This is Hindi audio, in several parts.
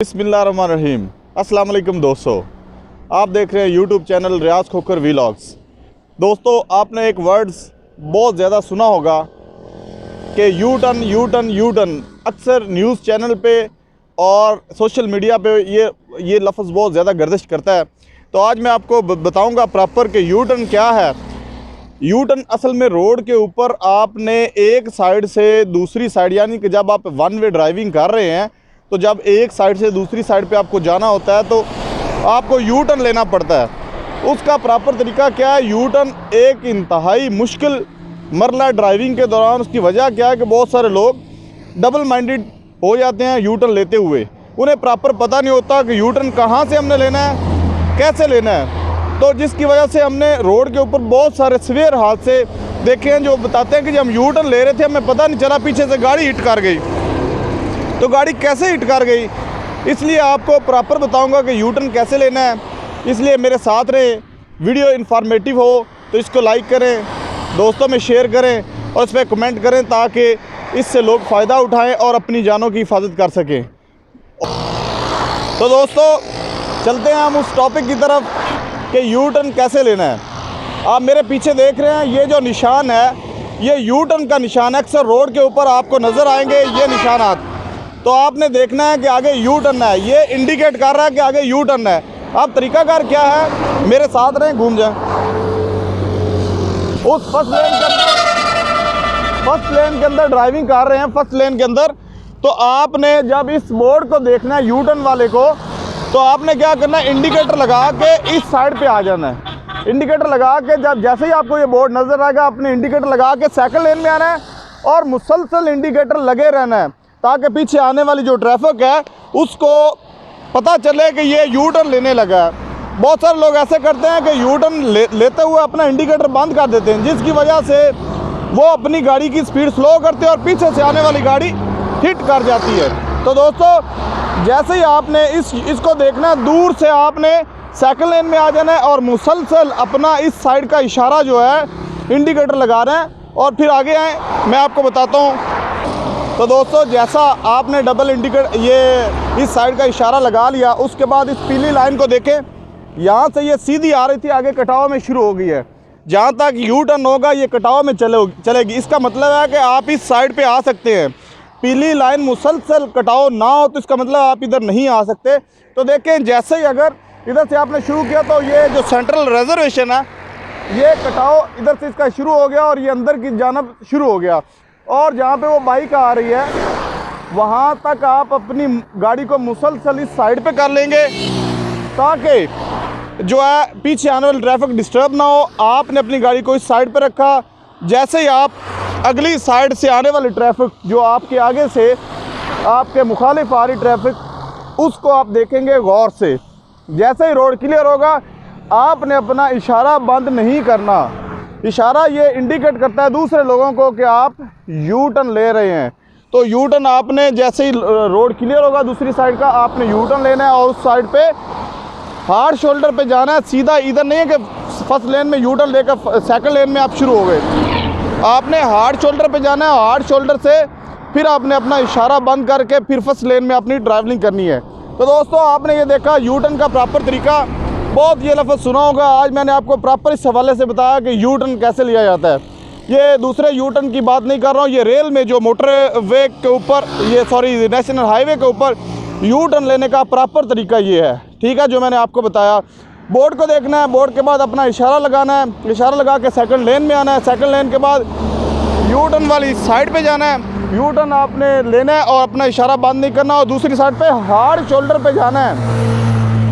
बिस्मिल्लाहिर्रहमानिर्रहीम। अस्सलाम वालेकुम दोस्तों, आप देख रहे हैं यूट्यूब चैनल रियाज खोकर व्लॉग्स। दोस्तों, आपने एक वर्ड्स बहुत ज़्यादा सुना होगा कि यू टर्न। अक्सर न्यूज़ चैनल पे और सोशल मीडिया पे ये लफ्ज़ बहुत ज़्यादा गर्दिश करता है। तो आज मैं आपको बताऊंगा प्रॉपर कि यू टर्न क्या है। यू टर्न असल में रोड के ऊपर आपने एक साइड से दूसरी साइड, यानी कि जब आप वन वे ड्राइविंग कर रहे हैं तो जब एक साइड से दूसरी साइड पे आपको जाना होता है तो आपको यू टर्न लेना पड़ता है। उसका प्रॉपर तरीका क्या है? यू टर्न एक इंतहाई मुश्किल मरला ड्राइविंग के दौरान। उसकी वजह क्या है कि बहुत सारे लोग डबल माइंडेड हो जाते हैं यू टर्न लेते हुए। उन्हें प्रॉपर पता नहीं होता कि यू टर्न कहाँ से हमने लेना है, कैसे लेना है। तो जिसकी वजह से हमने रोड के ऊपर बहुत सारे सीवियर हादसे देखे हैं जो बताते हैं कि जब हम यू टर्न ले रहे थे हमें पता नहीं चला, पीछे से गाड़ी हिट कर गई। तो गाड़ी कैसे हिट कर गई, इसलिए आपको प्रॉपर बताऊंगा कि यू टर्न कैसे लेना है। इसलिए मेरे साथ रहें, वीडियो इन्फॉर्मेटिव हो तो इसको लाइक करें, दोस्तों में शेयर करें और इस पर कमेंट करें ताकि इससे लोग फ़ायदा उठाएं और अपनी जानों की हिफाजत कर सकें। तो दोस्तों, चलते हैं हम उस टॉपिक की तरफ कि यू टर्न कैसे लेना है। आप मेरे पीछे देख रहे हैं, ये जो निशान है ये यू टर्न का निशान है। अक्सर रोड के ऊपर आपको नज़र आएंगे ये निशानात। तो आपने देखना है कि आगे यू टर्न है, ये इंडिकेट कर रहा है कि आगे यू टर्न है। अब तरीकाकार क्या है, मेरे साथ रहें, घूम जाएं। उस फर्स्ट लेन के अंदर ड्राइविंग कर रहे हैं, फर्स्ट लेन के अंदर। तो आपने जब इस बोर्ड को देखना है यू टर्न वाले को, तो आपने क्या करना है, इंडिकेटर लगा के इस साइड पे आ जाना है। इंडिकेटर लगा के जब जैसे ही आपको ये बोर्ड नज़र आएगा, आपने इंडिकेटर लगा के सेकंड लेन में आना है और मुसलसल इंडिकेटर लगे रहना है ताकि पीछे आने वाली जो ट्रैफिक है उसको पता चले कि ये यू टर्न लेने लगा है। बहुत सारे लोग ऐसे करते हैं कि यू टर्न लेते हुए अपना इंडिकेटर बंद कर देते हैं, जिसकी वजह से वो अपनी गाड़ी की स्पीड स्लो करते हैं और पीछे से आने वाली गाड़ी हिट कर जाती है। तो दोस्तों, जैसे ही आपने इसको देखना है, दूर से आपने सेकंड लेन में आ जाना है और मुसलसल अपना इस साइड का इशारा जो है इंडिकेटर लगा रहे हैं और फिर आगे आए, मैं आपको बताता हूँ। तो दोस्तों, जैसा आपने डबल इंडिकेटर ये इस साइड का इशारा लगा लिया, उसके बाद इस पीली लाइन को देखें, यहाँ से ये सीधी आ रही थी, आगे कटाव में शुरू हो गई है। जहाँ तक यू टर्न होगा ये कटाव में चलेगी। इसका मतलब है कि आप इस साइड पे आ सकते हैं। पीली लाइन मुसलसल कटाव ना हो तो इसका मतलब आप इधर नहीं आ सकते। तो देखें, जैसे ही अगर इधर से आपने शुरू किया तो ये जो सेंट्रल रिजर्वेशन है ये कटाव इधर से इसका शुरू हो गया और ये अंदर की जानब शुरू हो गया। और जहाँ पे वो बाइक आ रही है वहाँ तक आप अपनी गाड़ी को मुसलसल इस साइड पे कर लेंगे ताकि जो है पीछे आने वाली ट्रैफिक डिस्टर्ब ना हो। आपने अपनी गाड़ी को इस साइड पे रखा, जैसे ही आप अगली साइड से आने वाली ट्रैफिक जो आपके आगे से आपके मुखालिफ आ रही ट्रैफिक, उसको आप देखेंगे गौर से। जैसे ही रोड क्लियर होगा आपने अपना इशारा बंद नहीं करना। इशारा ये इंडिकेट करता है दूसरे लोगों को कि आप यू टर्न ले रहे हैं। तो यू टर्न आपने जैसे ही रोड क्लियर होगा दूसरी साइड का, आपने यू टर्न लेना है और उस साइड पे हार्ड शोल्डर पे जाना है। सीधा इधर नहीं है कि फर्स्ट लेन में यू टर्न लेकर सेकंड लेन में आप शुरू हो गए। आपने हार्ड शोल्डर पे जाना है, हार्ड शोल्डर से फिर आपने अपना इशारा बंद करके फिर फर्स्ट लेन में अपनी ड्राइविंग करनी है। तो दोस्तों, आपने ये देखा यू टर्न का प्रॉपर तरीका, बहुत ये लफ्ज़ सुना होगा। आज मैंने आपको प्रॉपर इस हवाले से बताया कि यू टर्न कैसे लिया जाता है। ये दूसरे यू टर्न की बात नहीं कर रहा हूँ, ये रेल में जो मोटर वे के ऊपर नेशनल हाईवे के ऊपर यू टर्न लेने का प्रॉपर तरीका ये है, ठीक है, जो मैंने आपको बताया। बोर्ड को देखना है, बोर्ड के बाद अपना इशारा लगाना है, इशारा लगा के सेकंड लेन में आना है, सेकंड लेन के बाद यू टर्न वाली साइड पे जाना है। यू टर्न आपने लेना है और अपना इशारा बंद नहीं करना और दूसरी साइड पे हार्ड शोल्डर पे जाना है।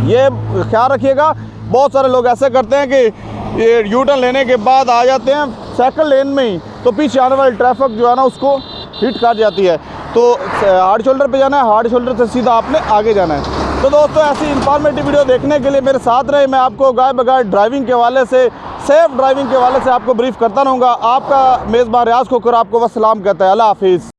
ये ख्याल रखिएगा। बहुत सारे लोग ऐसे करते हैं कि ये यू टर्न लेने के बाद आ जाते हैं सेकंड लेन में ही, तो पीछे आने वाली ट्रैफिक जो है ना उसको हिट कर जाती है। तो हार्ड शोल्डर पे जाना है, हार्ड शोल्डर से सीधा आपने आगे जाना है। तो दोस्तों, ऐसी इंफॉर्मेटिव वीडियो देखने के लिए मेरे साथ रहे। मैं आपको गाय बगाय ड्राइविंग के हवाले से, सेफ ड्राइविंग के हवाले से आपको ब्रीफ करता रहूँगा। आपका मेज़बान रियाज खोकर आपको वस्सलाम कहता है। अल्लाह हाफिज़।